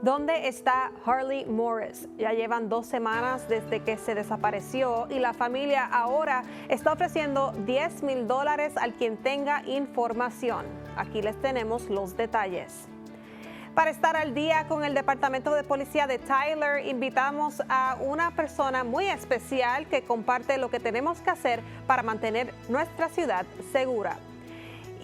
¿Dónde está Harley Morris? Ya llevan 2 semanas desde que se desapareció y la familia ahora está ofreciendo $10,000 al quien tenga información. Aquí les tenemos los detalles. Para estar al día con el Departamento de Policía de Tyler, invitamos a una persona muy especial que comparte lo que tenemos que hacer para mantener nuestra ciudad segura.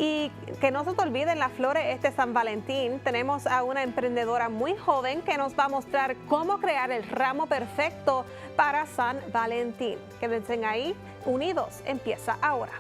Y que no se te olvide, en las flores este San Valentín tenemos a una emprendedora muy joven que nos va a mostrar cómo crear el ramo perfecto para San Valentín. Quédense ahí, Unidos empieza ahora.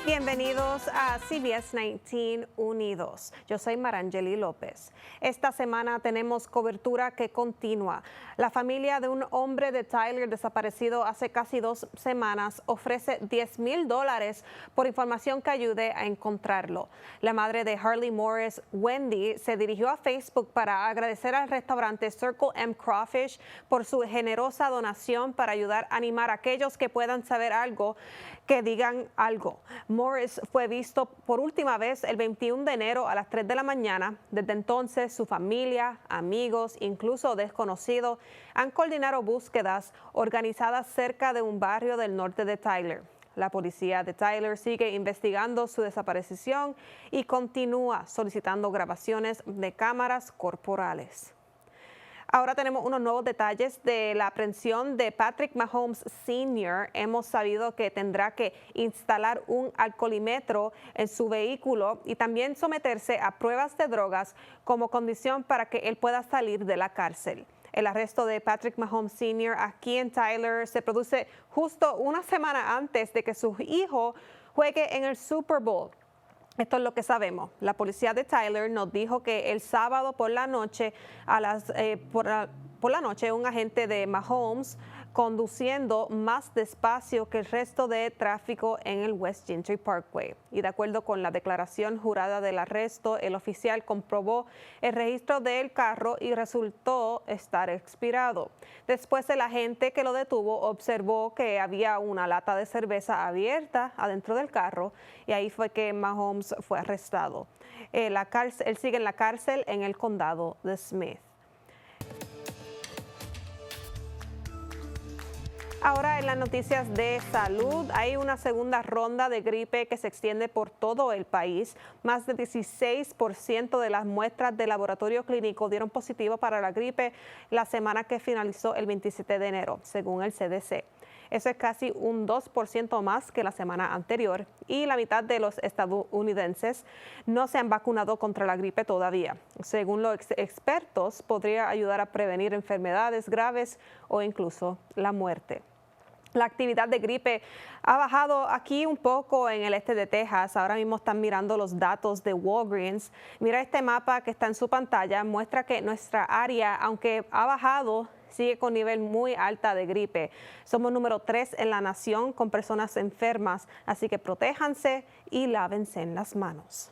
Bienvenidos a CBS 19 Unidos. Yo soy Marangeli López. Esta semana tenemos cobertura que continúa. La familia de un hombre de Tyler desaparecido hace casi 2 semanas ofrece $10,000 por información que ayude a encontrarlo. La madre de Harley Morris, Wendy, se dirigió a Facebook para agradecer al restaurante Circle M Crawfish por su generosa donación para ayudar a animar a aquellos que puedan saber algo, que digan algo. Morris fue visto por última vez el 21 de enero a las 3 de la mañana. Desde entonces, su familia, amigos, incluso desconocidos, han coordinado búsquedas organizadas cerca de un barrio del norte de Tyler. La policía de Tyler sigue investigando su desaparición y continúa solicitando grabaciones de cámaras corporales. Ahora tenemos unos nuevos detalles de la aprehensión de Patrick Mahomes Sr. Hemos sabido que tendrá que instalar un alcoholímetro en su vehículo y también someterse a pruebas de drogas como condición para que él pueda salir de la cárcel. El arresto de Patrick Mahomes Sr. aquí en Tyler se produce justo una semana antes de que su hijo juegue en el Super Bowl. Esto es lo que sabemos. La policía de Tyler nos dijo que el sábado por la noche, un agente de Mahomes conduciendo más despacio que el resto de tráfico en el West Gentry Parkway. Y de acuerdo con la declaración jurada del arresto, el oficial comprobó el registro del carro y resultó estar expirado. Después, el agente que lo detuvo observó que había una lata de cerveza abierta adentro del carro y ahí fue que Mahomes fue arrestado. Él sigue en la cárcel en el condado de Smith. Ahora en las noticias de salud, hay una segunda ronda de gripe que se extiende por todo el país. Más del 16% de las muestras de laboratorio clínico dieron positivo para la gripe la semana que finalizó el 27 de enero, según el CDC. Eso es casi un 2% más que la semana anterior y la mitad de los estadounidenses no se han vacunado contra la gripe todavía. Según los expertos, podría ayudar a prevenir enfermedades graves o incluso la muerte. La actividad de gripe ha bajado aquí un poco en el este de Texas. Ahora mismo están mirando los datos de Walgreens. Mira este mapa que está en su pantalla, muestra que nuestra área, aunque ha bajado, sigue con nivel muy alta de gripe. Somos número 3 en la nación con personas enfermas, así que protéjanse y lávense las manos.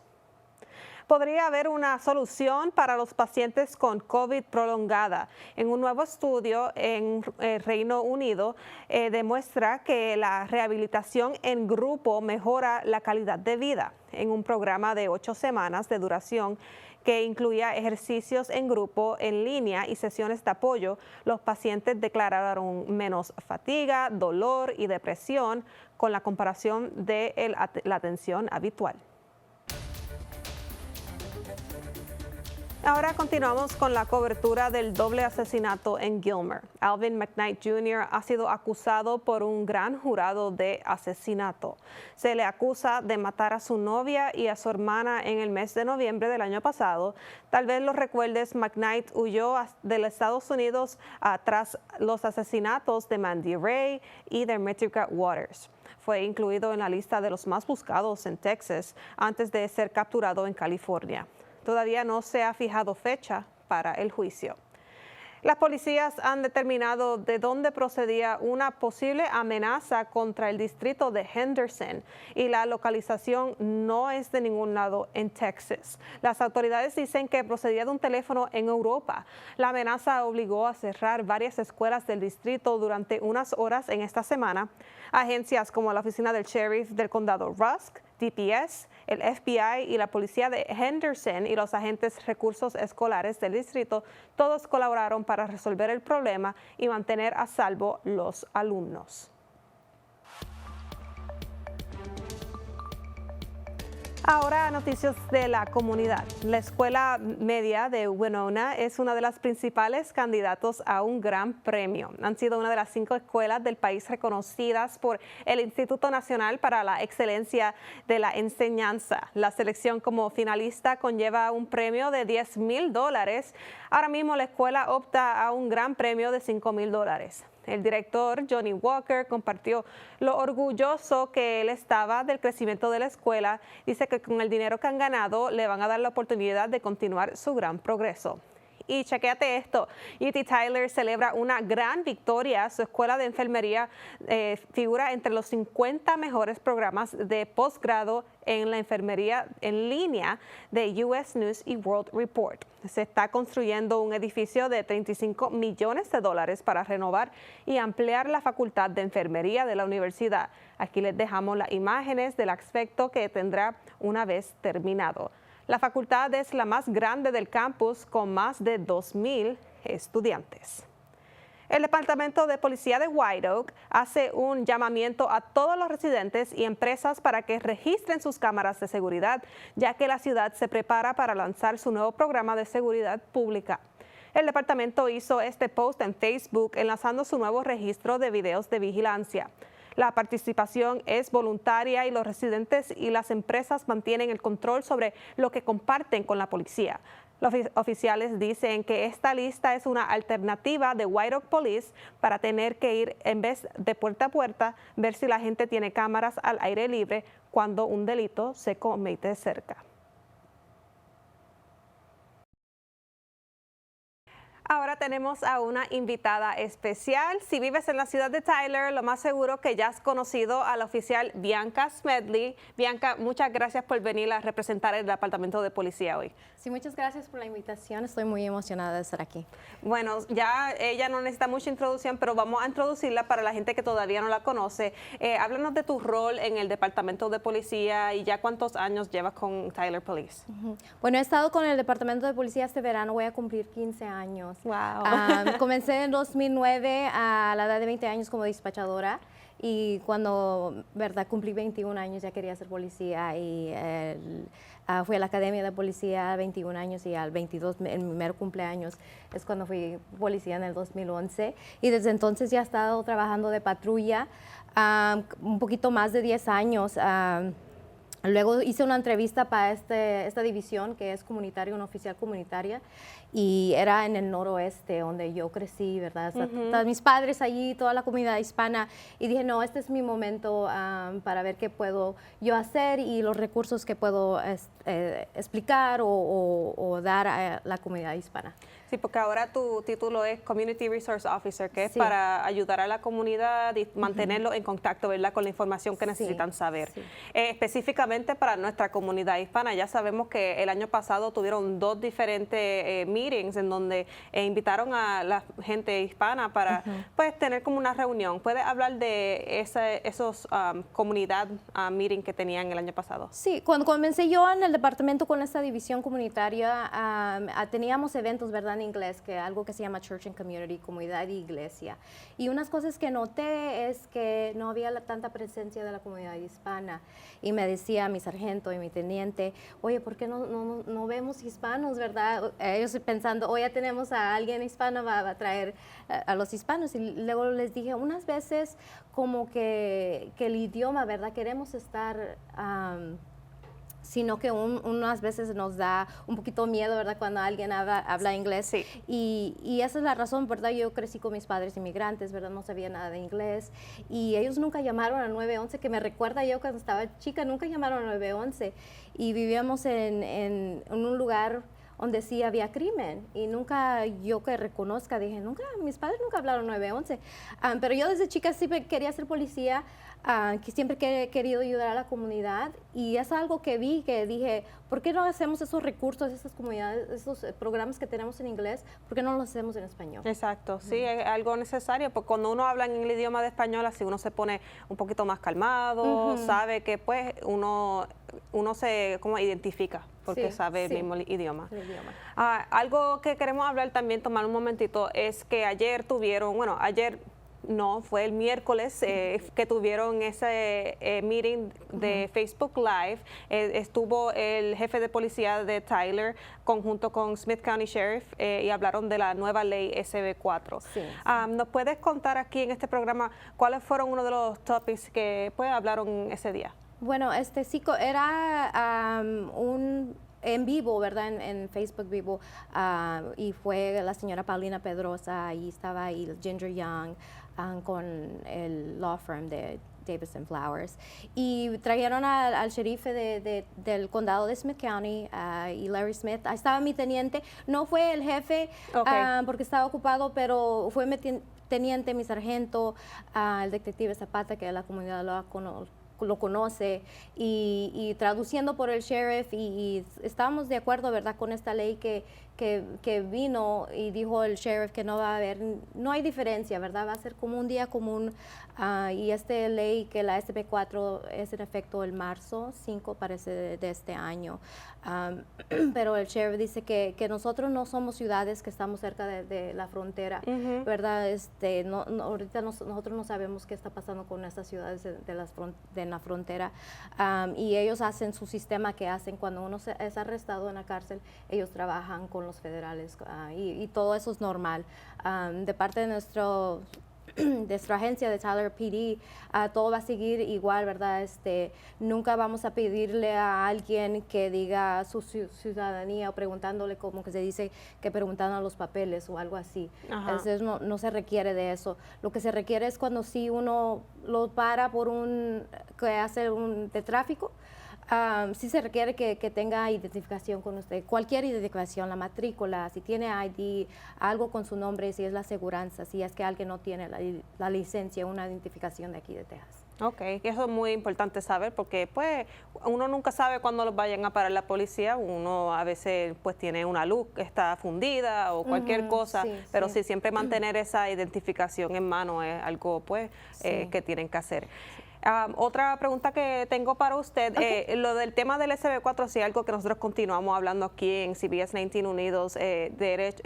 Podría haber una solución para los pacientes con COVID prolongada. En un nuevo estudio en el Reino Unido demuestra que la rehabilitación en grupo mejora la calidad de vida. En un programa de 8 semanas de duración que incluía ejercicios en grupo, en línea y sesiones de apoyo, los pacientes declararon menos fatiga, dolor y depresión con la comparación de la atención habitual. Ahora continuamos con la cobertura del doble asesinato en Gilmer. Alvin McKnight Jr. ha sido acusado por un gran jurado de asesinato. Se le acusa de matar a su novia y a su hermana en el mes de noviembre del año pasado. Tal vez lo recuerdes, McKnight huyó de los Estados Unidos tras los asesinatos de Mandy Ray y de Metrica Waters. Fue incluido en la lista de los más buscados en Texas antes de ser capturado en California. Todavía no se ha fijado fecha para el juicio. Las policías han determinado de dónde procedía una posible amenaza contra el distrito de Henderson y la localización no es de ningún lado en Texas. Las autoridades dicen que procedía de un teléfono en Europa. La amenaza obligó a cerrar varias escuelas del distrito durante unas horas en esta semana. Agencias como la oficina del sheriff del condado Rusk, DPS, el FBI y la policía de Henderson y los agentes recursos escolares del distrito, todos colaboraron para resolver el problema y mantener a salvo los alumnos. Ahora, noticias de la comunidad. La escuela media de Winona es una de las principales candidatos a un gran premio. Han sido una de las 5 escuelas del país reconocidas por el Instituto Nacional para la Excelencia de la Enseñanza. La selección como finalista conlleva un premio de $10,000. Ahora mismo la escuela opta a un gran premio de $5,000. El director Johnny Walker compartió lo orgulloso que él estaba del crecimiento de la escuela. Dice que con el dinero que han ganado le van a dar la oportunidad de continuar su gran progreso. Y chequéate esto, UT Tyler celebra una gran victoria. Su escuela de enfermería figura entre los 50 mejores programas de posgrado en la enfermería en línea de US News y World Report. Se está construyendo un edificio de $35 millones para renovar y ampliar la facultad de enfermería de la universidad. Aquí les dejamos las imágenes del aspecto que tendrá una vez terminado. La facultad es la más grande del campus con más de 2,000 estudiantes. El Departamento de Policía de White Oak hace un llamamiento a todos los residentes y empresas para que registren sus cámaras de seguridad, ya que la ciudad se prepara para lanzar su nuevo programa de seguridad pública. El departamento hizo este post en Facebook enlazando su nuevo registro de videos de vigilancia. La participación es voluntaria y los residentes y las empresas mantienen el control sobre lo que comparten con la policía. Los oficiales dicen que esta lista es una alternativa de White Oak Police para tener que ir en vez de puerta a puerta, ver si la gente tiene cámaras al aire libre cuando un delito se comete cerca. Ahora tenemos a una invitada especial. Si vives en la ciudad de Tyler, lo más seguro que ya has conocido a la oficial Bianca Smedley. Bianca, muchas gracias por venir a representar el Departamento de Policía hoy. Sí, muchas gracias por la invitación. Estoy muy emocionada de estar aquí. Bueno, ya ella no necesita mucha introducción, pero vamos a introducirla para la gente que todavía no la conoce. Háblanos de tu rol en el Departamento de Policía y ya cuántos años llevas con Tyler Police. Bueno, he estado con el Departamento de Policía este verano, voy a cumplir 15 años. Wow. Comencé en 2009 a la edad de 20 años como dispachadora y cuando cumplí 21 años ya quería ser policía y fui a la Academia de Policía a 21 años y al 22, el primer cumpleaños, es cuando fui policía en el 2011 y desde entonces ya he estado trabajando de patrulla un poquito más de 10 años. Luego hice una entrevista para esta división que es comunitaria, una oficial comunitaria, y era en el noroeste donde yo crecí, ¿verdad? Todos mis padres allí, toda la comunidad hispana, y dije, no, este es mi momento para ver qué puedo yo hacer y los recursos que puedo explicar o dar a la comunidad hispana. Sí, porque ahora tu título es Community Resource Officer, que es Sí. para ayudar a la comunidad y mantenerlo en contacto, ¿verdad?, con la información que necesitan saber. Sí. Específicamente para nuestra comunidad hispana, ya sabemos que el año pasado tuvieron 2 diferentes meetings en donde invitaron a la gente hispana para pues tener como una reunión. ¿Puedes hablar de esos comunidad meetings que tenían el año pasado? Sí, cuando comencé yo en el departamento con esta división comunitaria, teníamos eventos, ¿verdad?, en inglés, que algo que se llama Church and Community, comunidad y iglesia. Y unas cosas que noté es que no había tanta presencia de la comunidad hispana. Y me decía mi sargento y mi teniente, oye, ¿por qué no vemos hispanos, verdad? Ellos pensando, oye, ya tenemos a alguien hispano, va a traer a los hispanos. Y luego les dije, unas veces como que el idioma, ¿verdad? Queremos estar... sino que unas veces nos da un poquito miedo, ¿verdad?, cuando alguien habla inglés. Sí. Y esa es la razón, ¿verdad? Yo crecí con mis padres inmigrantes, ¿verdad? No sabía nada de inglés. Y ellos nunca llamaron al 911, que me recuerda yo cuando estaba chica, nunca llamaron al 911. Y vivíamos en un lugar donde sí había crimen. Y nunca, yo que reconozca, dije, mis padres nunca hablaron 911. Pero yo desde chica siempre quería ser policía, que siempre he querido ayudar a la comunidad. Y es algo que vi, que dije, ¿por qué no hacemos esos recursos, esas comunidades, esos programas que tenemos en inglés? ¿Por qué no los hacemos en español? Exacto, sí, es algo necesario, porque cuando uno habla en el idioma de español, así uno se pone un poquito más calmado, sabe que pues uno se como identifica, porque sabe el mismo idioma. Algo que queremos hablar también, tomar un momentito, es que ayer fue el miércoles que tuvieron ese meeting de Facebook Live. Estuvo el jefe de policía de Tyler conjunto con Smith County Sheriff y hablaron de la nueva ley SB4. ¿Nos puedes contar aquí en este programa cuáles fueron uno de los topics que pues hablaron ese día? Bueno, sí, era un en vivo, ¿verdad? En Facebook vivo, y fue la señora Paulina Pedrosa, y estaba ahí Ginger Young con el law firm de Davidson Flowers, y trajeron al sheriff del condado de Smith County, y Larry Smith. Ahí estaba mi teniente, no fue el jefe porque estaba ocupado, pero fue mi teniente, mi sargento, el detective Zapata, que la comunidad lo conoce, y traduciendo por el sheriff, y estábamos de acuerdo, ¿verdad?, con esta ley que vino, y dijo el sheriff que no hay diferencia, ¿verdad?, va a ser como un día común, y esta ley, que la SB4 es en efecto el marzo 5, parece, de este año. Pero el sheriff dice que nosotros no somos ciudades que estamos cerca de la frontera, ¿verdad? Ahorita nosotros no sabemos qué está pasando con estas ciudades de la frontera, y ellos hacen su sistema que hacen cuando uno es arrestado en la cárcel. Ellos trabajan con los federales, y todo eso es normal. De parte de nuestra agencia de Tyler PD, todo va a seguir igual, ¿verdad? Nunca vamos a pedirle a alguien que diga su ciudadanía, o preguntándole, como que se dice, que preguntando los papeles o algo así. Entonces no se requiere de eso. Lo que se requiere es cuando sí uno lo para por que hace de tráfico. Sí se requiere que tenga identificación con usted, cualquier identificación, la matrícula, si tiene ID, algo con su nombre, si es la aseguranza, si es que alguien no tiene la licencia, una identificación de aquí de Texas. Ok, eso es muy importante saber, porque pues uno nunca sabe cuándo los vayan a parar la policía. Uno a veces pues tiene una luz que está fundida o cualquier cosa, pero sí, siempre mantener esa identificación en mano es algo pues que tienen que hacer. Otra pregunta que tengo para usted, lo del tema del SB4, sí, algo que nosotros continuamos hablando aquí en CBS 19 Unidos.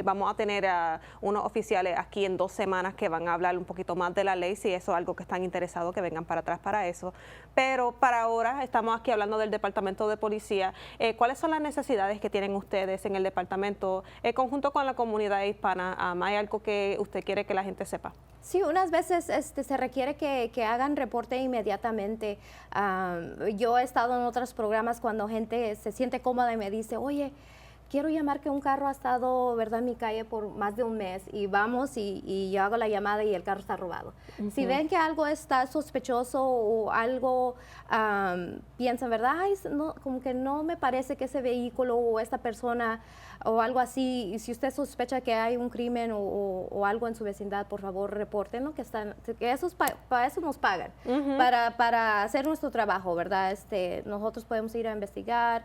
Vamos a tener a unos oficiales aquí en 2 semanas que van a hablar un poquito más de la ley, si eso es algo que están interesados, que vengan para atrás para eso. Pero para ahora estamos aquí hablando del Departamento de Policía. ¿Cuáles son las necesidades que tienen ustedes en el departamento conjunto con la comunidad hispana? ¿Hay algo que usted quiere que la gente sepa? Sí, unas veces se requiere que hagan reporte inmediatamente. Yo he estado en otros programas cuando gente se siente cómoda y me dice, oye, quiero llamar que un carro ha estado, ¿verdad?, en mi calle por más de un mes, y vamos y yo hago la llamada y el carro está robado. Si ven que algo está sospechoso o algo, piensan, ¿verdad?, ay, no, como que no me parece que ese vehículo o esta persona o algo así, y si usted sospecha que hay un crimen o algo en su vecindad, por favor, repórtenlo, que para eso nos pagan, para hacer nuestro trabajo, ¿verdad? Nosotros podemos ir a investigar,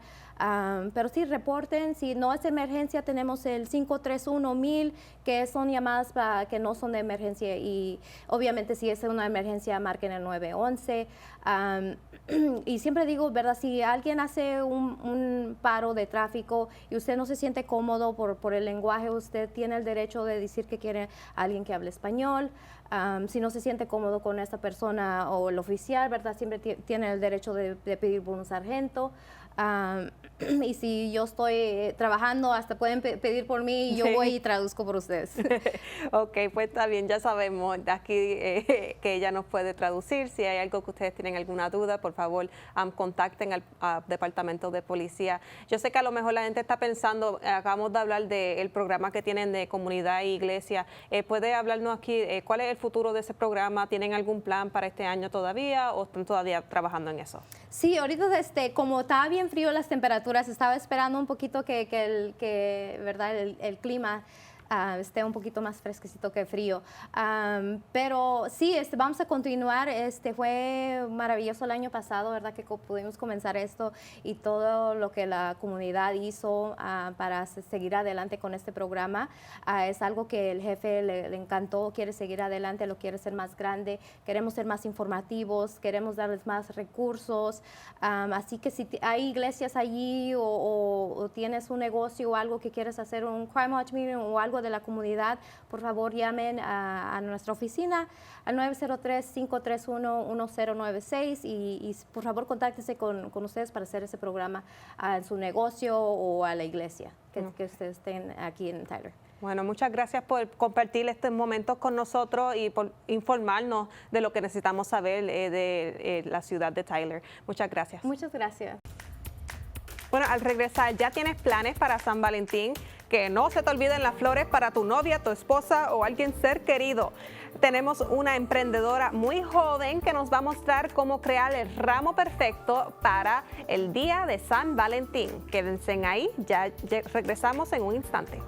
pero sí, reporten. Si no es emergencia, tenemos el 531-1000, que son llamadas que no son de emergencia, y obviamente si es una emergencia, marquen el 911. Y siempre digo, ¿verdad?, si alguien hace un paro de tráfico y usted no se siente cómodo por el lenguaje, usted tiene el derecho de decir que quiere a alguien que hable español. Si no se siente cómodo con esta persona o el oficial, ¿verdad?, siempre tiene el derecho de pedir por un sargento. Y si yo estoy trabajando, hasta pueden pedir por mí y yo voy y traduzco por ustedes. Ok, pues está bien, ya sabemos aquí que ella nos puede traducir. Si hay algo que ustedes tienen alguna duda, por favor, contacten al Departamento de Policía. Yo sé que a lo mejor la gente está pensando, acabamos de hablar del programa que tienen de comunidad e iglesia. ¿Puede hablarnos aquí cuál es el futuro de ese programa? ¿Tienen algún plan para este año todavía o están todavía trabajando en eso? Sí, ahorita como estaba bien bien frío las temperaturas. Estaba esperando un poquito ¿verdad? El clima esté un poquito más fresquecito que frío. Pero sí, vamos a continuar. Fue maravilloso el año pasado, ¿verdad? Que pudimos comenzar esto y todo lo que la comunidad hizo para seguir adelante con este programa. Es algo que el jefe le encantó, quiere seguir adelante, lo quiere ser más grande, queremos ser más informativos, queremos darles más recursos. Así que si hay iglesias allí o tienes un negocio o algo que quieres hacer, un Crime Watch meeting o algo de la comunidad, por favor llamen a nuestra oficina al 903-531-1096 y por favor contáctese con ustedes para hacer ese programa en su negocio o a la iglesia que ustedes estén aquí en Tyler. Bueno, muchas gracias por compartir estos momentos con nosotros y por informarnos de lo que necesitamos saber de la ciudad de Tyler. Muchas gracias. Muchas gracias. Bueno, al regresar, ¿ya tienes planes para San Valentín? Que no se te olviden las flores para tu novia, tu esposa o alguien ser querido. Tenemos una emprendedora muy joven que nos va a mostrar cómo crear el ramo perfecto para el día de San Valentín. Quédense ahí, ya regresamos en un instante.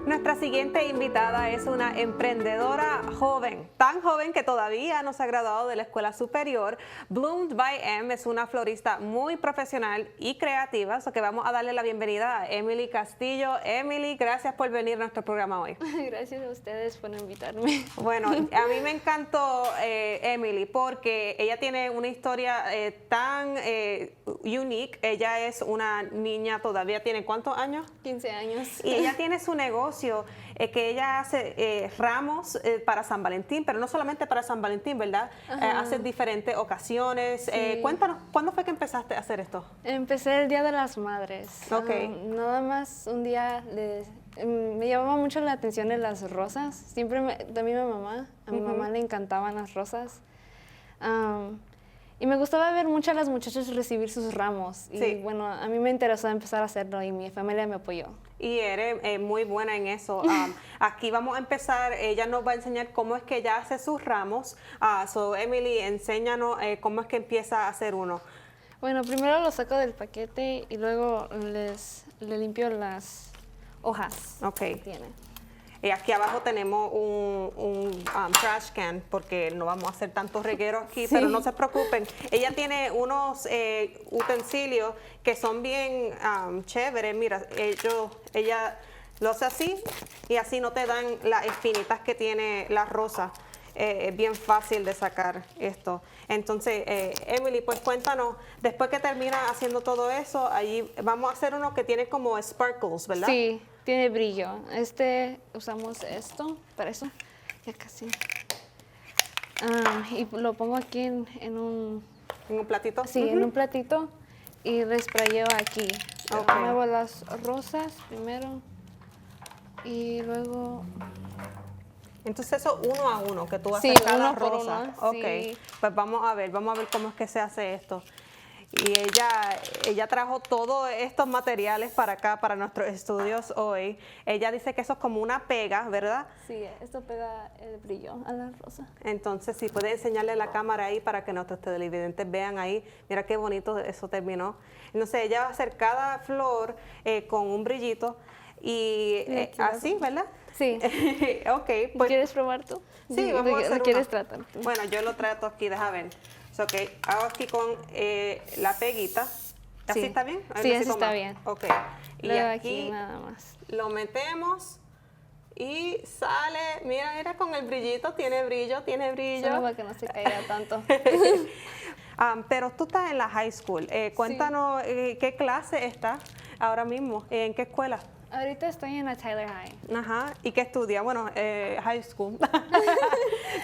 Nuestra siguiente invitada es una emprendedora joven, tan joven que todavía no se ha graduado de la escuela superior. Bloomed by M es una florista muy profesional y creativa, así que vamos a darle la bienvenida a Emily Castillo. Emily, gracias por venir a nuestro programa hoy. Gracias a ustedes por invitarme. Bueno, a mí me encantó Emily porque ella tiene una historia tan unique. Ella es una niña, todavía tiene ¿cuántos años? 15 años. Y ella tiene su negocio que ella hace ramos para San Valentín, pero no solamente para San Valentín, ¿verdad? Hace diferentes ocasiones. Sí. Cuéntanos, ¿cuándo fue que empezaste a hacer esto? Empecé el Día de las Madres. Ok. Nada más un día me llamaba mucho la atención de las rosas. Siempre también a mi mamá le encantaban las rosas. Y me gustaba ver mucho a las muchachas recibir sus ramos. Y Sí. bueno, a mí me interesó empezar a hacerlo y mi familia me apoyó. Y eres muy buena en eso. Aquí vamos a empezar, ella nos va a enseñar cómo es que ella hace sus ramos. So Emily, enséñanos cómo es que empieza a hacer uno. Bueno, primero lo saco del paquete y luego le limpio las hojas Ok. que tiene. Y aquí abajo tenemos un trash can, porque no vamos a hacer tantos regueros aquí, Sí. pero no se preocupen. Ella tiene unos utensilios que son bien chéveres. Mira, ella lo hace así y así no te dan las espinitas que tiene la rosa. Es bien fácil de sacar esto. Entonces, Emily, pues cuéntanos, después que termina haciendo todo eso, allí vamos a hacer uno que tiene como sparkles, ¿verdad? Sí, tiene brillo. Usamos esto para eso. Ya casi. Y lo pongo aquí en un... ¿En un platito? Sí, en un platito y le sprayeo aquí. Ok. Muevo las rosas primero y luego... Entonces eso uno a uno, que tú Sí, haces cada uno por rosa. uno, Ok, sí. pues vamos a ver cómo es que se hace esto. Y ella trajo todos estos materiales para acá, para nuestros estudios hoy. Ella dice que eso es como una pega, ¿verdad? Sí, esto pega el brillo a la rosa. Entonces, si puede enseñarle la cámara ahí para que nuestros televidentes vean ahí. Mira qué bonito eso terminó. Entonces, ella va a hacer cada flor con un brillito y así, ¿verdad? Sí. Ok, pues... ¿Quieres probar tú? Sí, vamos a hacer ¿Lo quieres una. tratar tú? Bueno, yo lo trato aquí, deja ver. So, ok, hago aquí con la peguita. ¿Así Sí. está bien? A ver, Sí, así así está toma. bien. Ok. Y Luego aquí nada más. lo metemos y sale, mira con el brillito, tiene brillo. Solo para que no se caiga tanto. Pero tú estás en la high school. Cuéntanos qué clase estás ahora mismo, en qué escuela. Ahorita estoy en la Tyler High. Ajá, ¿y qué estudia? Bueno, high school.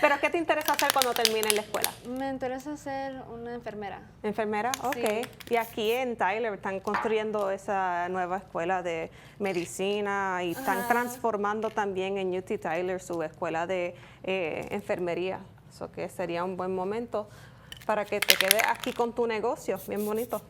¿Pero qué te interesa hacer cuando termines la escuela? Me interesa ser una enfermera. ¿Enfermera? Ok. Sí. Y aquí en Tyler están construyendo esa nueva escuela de medicina y están transformando también en UT Tyler su escuela de enfermería. Eso que sería un buen momento para que te quedes aquí con tu negocio, bien bonito.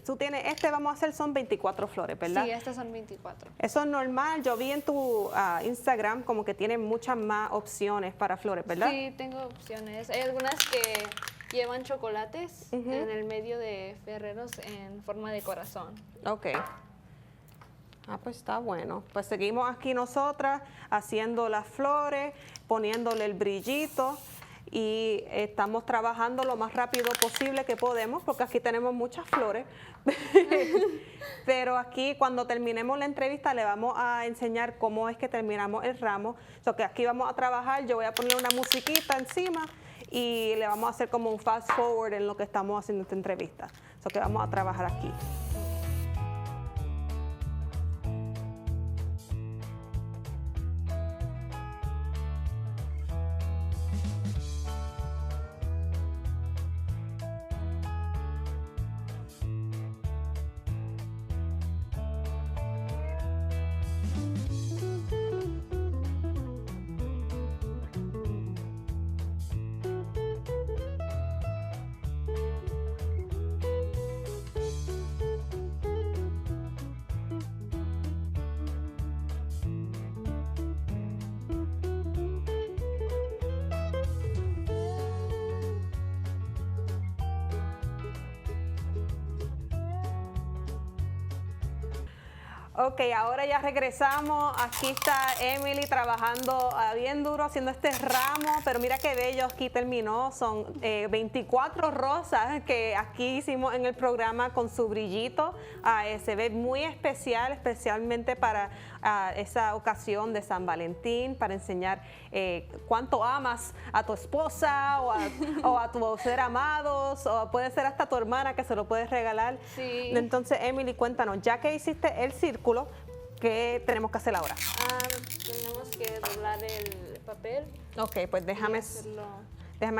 Tú tienes, vamos a hacer, son 24 flores, ¿verdad? Sí, estas son 24. Eso es normal. Yo vi en tu Instagram como que tienen muchas más opciones para flores, ¿verdad? Sí, tengo opciones. Hay algunas que llevan chocolates en el medio de ferreros en forma de corazón. Ok. Pues está bueno. Pues seguimos aquí nosotras haciendo las flores, poniéndole el brillito y estamos trabajando lo más rápido posible que podemos porque aquí tenemos muchas flores. Pero aquí cuando terminemos la entrevista le vamos a enseñar cómo es que terminamos el ramo. So que aquí vamos a trabajar, yo voy a poner una musiquita encima y le vamos a hacer como un fast forward en lo que estamos haciendo esta entrevista. So que vamos a trabajar aquí. Ok, ahora ya regresamos. Aquí está Emily trabajando bien duro haciendo este ramo, pero mira qué bello aquí terminó. Son 24 rosas que aquí hicimos en el programa con su brillito. Se ve muy especial, especialmente para esa ocasión de San Valentín, para enseñar cuánto amas a tu esposa o a tu ser amados, o puede ser hasta tu hermana que se lo puedes regalar. Sí. Entonces, Emily, cuéntanos, ya que hiciste el círculo, ¿qué tenemos que hacer ahora? Tenemos que doblar el papel. Ok, pues déjame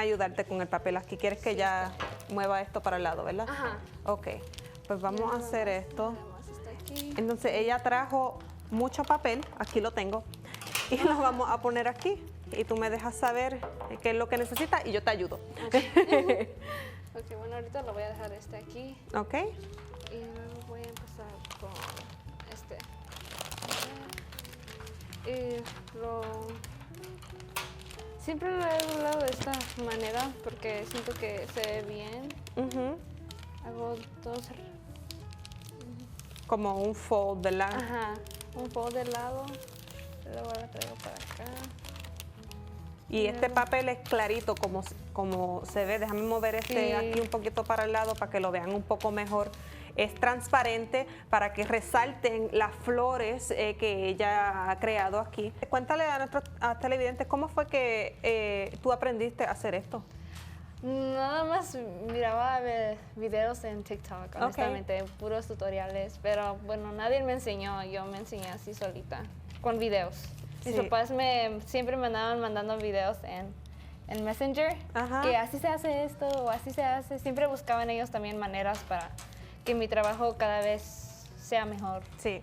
ayudarte con el papel. Aquí quieres que ya mueva esto para el lado, ¿verdad? Ajá. Ok, pues vamos a hacer esto. Está aquí. Entonces, ella trajo mucho papel, aquí lo tengo, y lo vamos a poner aquí. Y tú me dejas saber qué es lo que necesitas y yo te ayudo. Ok, bueno, ahorita lo voy a dejar aquí. Ok. Y luego voy a empezar con este. Y siempre lo he doblado de esta manera porque siento que se ve bien. Hago dos. Como un fold, ¿verdad? Ajá, un fold de lado. Luego la traigo para acá. Y este papel es clarito como se ve. Déjame mover aquí un poquito para el lado para que lo vean un poco mejor. Es transparente para que resalten las flores que ella ha creado aquí. Cuéntale a nuestros televidentes cómo fue que tú aprendiste a hacer esto. Nada más miraba videos en TikTok, honestamente, puros tutoriales, pero bueno, nadie me enseñó, yo me enseñé así solita, con videos. Mis papás siempre me andaban mandando videos en Messenger, que así se hace esto o así se hace. Siempre buscaban ellos también maneras para que mi trabajo cada vez sea mejor. Sí.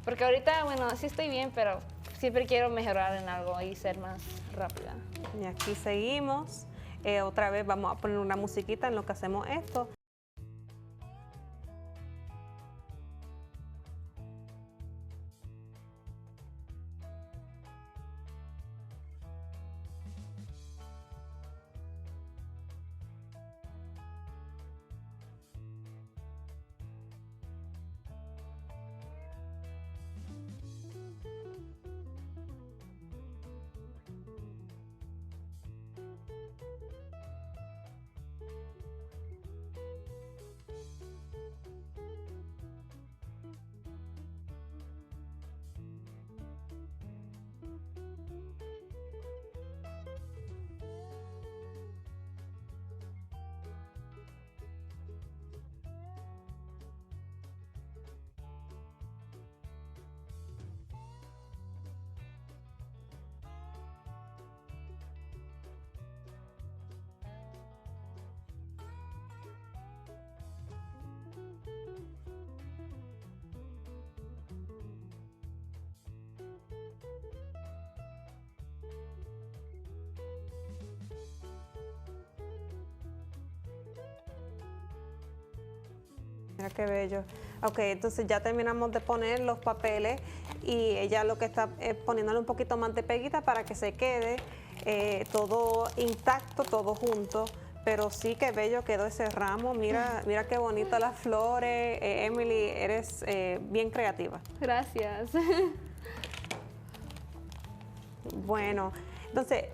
Porque ahorita, bueno, sí estoy bien, pero siempre quiero mejorar en algo y ser más rápida. Y aquí seguimos. Otra vez vamos a poner una musiquita en lo que hacemos esto. Mira qué bello. Ok, entonces ya terminamos de poner los papeles y ella lo que está es poniéndole un poquito más de peguita para que se quede todo intacto, todo junto. Pero sí, qué bello quedó ese ramo. Mira, mira qué bonito las flores. Emily, eres bien creativa. Gracias. Bueno, entonces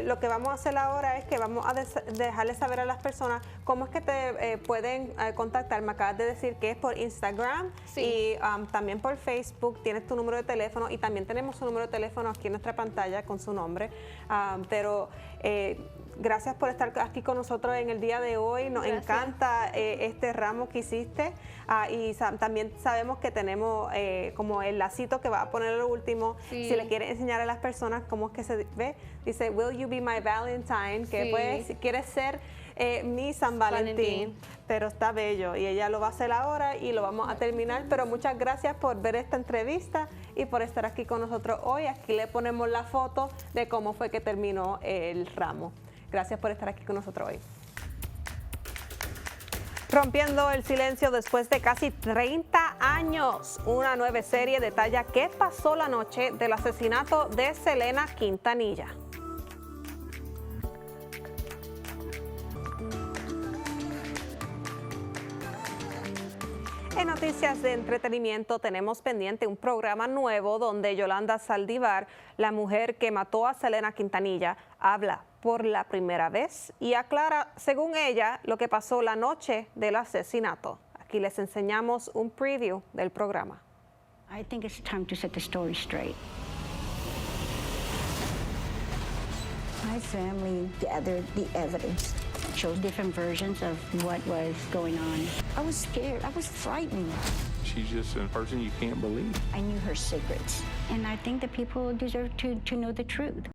lo que vamos a hacer ahora es que vamos a dejarles saber a las personas cómo es que te pueden contactar. Me acabas de decir que es por Instagram y también por Facebook. Tienes tu número de teléfono y también tenemos su número de teléfono aquí en nuestra pantalla con su nombre. Gracias por estar aquí con nosotros en el día de hoy. Nos encanta este ramo que hiciste y también sabemos que tenemos como el lacito que va a poner lo último. Si le quieres enseñar a las personas cómo es que se ve, dice, will you be my Valentine? Que pues, si quieres ser mi San Valentín. Pero está bello y ella lo va a hacer ahora y lo vamos a terminar. Pero muchas gracias por ver esta entrevista y por estar aquí con nosotros hoy. Aquí le ponemos la foto de cómo fue que terminó el ramo. Gracias por estar aquí con nosotros hoy. Rompiendo el silencio después de casi 30 años, una nueva serie detalla qué pasó la noche del asesinato de Selena Quintanilla. En noticias de entretenimiento tenemos pendiente un programa nuevo donde Yolanda Saldívar, la mujer que mató a Selena Quintanilla, habla por la primera vez y aclara, según ella, lo que pasó la noche del asesinato. Aquí les enseñamos un preview del programa. I think it's time to set the story straight. My family gathered the evidence, showed different versions of what was going on. I was scared. I was frightened. She's just a person you can't believe. I knew her secrets, and I think the people deserve to know the truth.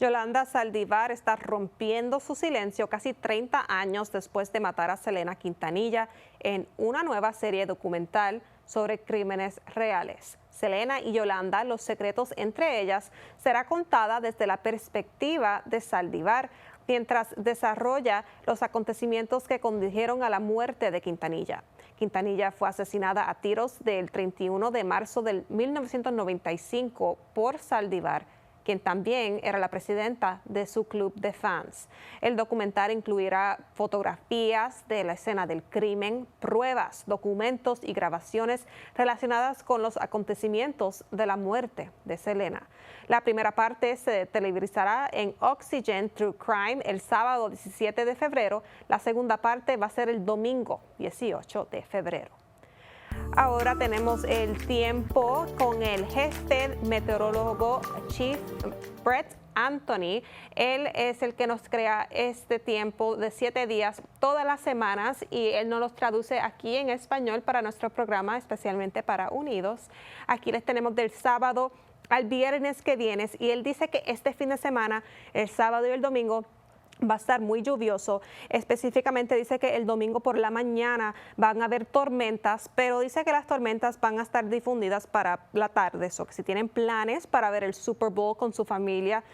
Yolanda Saldívar está rompiendo su silencio casi 30 años después de matar a Selena Quintanilla en una nueva serie documental sobre crímenes reales. Selena y Yolanda, los secretos entre ellas, será contada desde la perspectiva de Saldívar, mientras desarrolla los acontecimientos que condujeron a la muerte de Quintanilla. Quintanilla fue asesinada a tiros del 31 de marzo de 1995 por Saldívar, quien también era la presidenta de su club de fans. El documental incluirá fotografías de la escena del crimen, pruebas, documentos y grabaciones relacionadas con los acontecimientos de la muerte de Selena. La primera parte se televisará en Oxygen True Crime el sábado 17 de febrero. La segunda parte va a ser el domingo 18 de febrero. Ahora tenemos el tiempo con el jefe meteorólogo Chief Brett Anthony. Él es el que nos crea este tiempo de 7 días todas las semanas y él nos los traduce aquí en español para nuestro programa, especialmente para Unidos. Aquí les tenemos del sábado al viernes que viene y él dice que este fin de semana, el sábado y el domingo, va a estar muy lluvioso. Específicamente dice que el domingo por la mañana van a haber tormentas, pero dice que las tormentas van a estar difundidas para la tarde. So, que si tienen planes para ver el Super Bowl con su familia,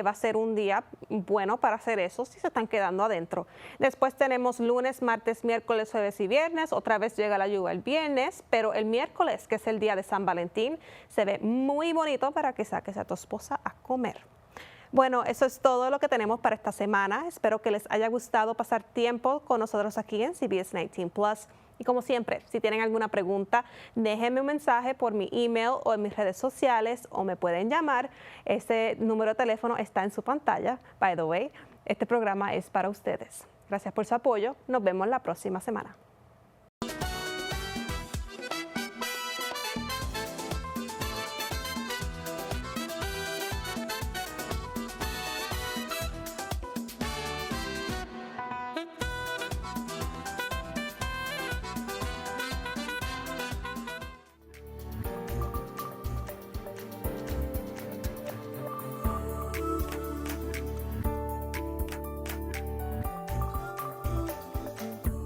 va a ser un día bueno para hacer eso si se están quedando adentro. Después tenemos lunes, martes, miércoles, jueves y viernes. Otra vez llega la lluvia el viernes, pero el miércoles, que es el día de San Valentín, se ve muy bonito para que saques a tu esposa a comer. Bueno, eso es todo lo que tenemos para esta semana. Espero que les haya gustado pasar tiempo con nosotros aquí en CBS 19 Plus. Y como siempre, si tienen alguna pregunta, déjenme un mensaje por mi email o en mis redes sociales o me pueden llamar. Ese número de teléfono está en su pantalla. By the way, este programa es para ustedes. Gracias por su apoyo. Nos vemos la próxima semana.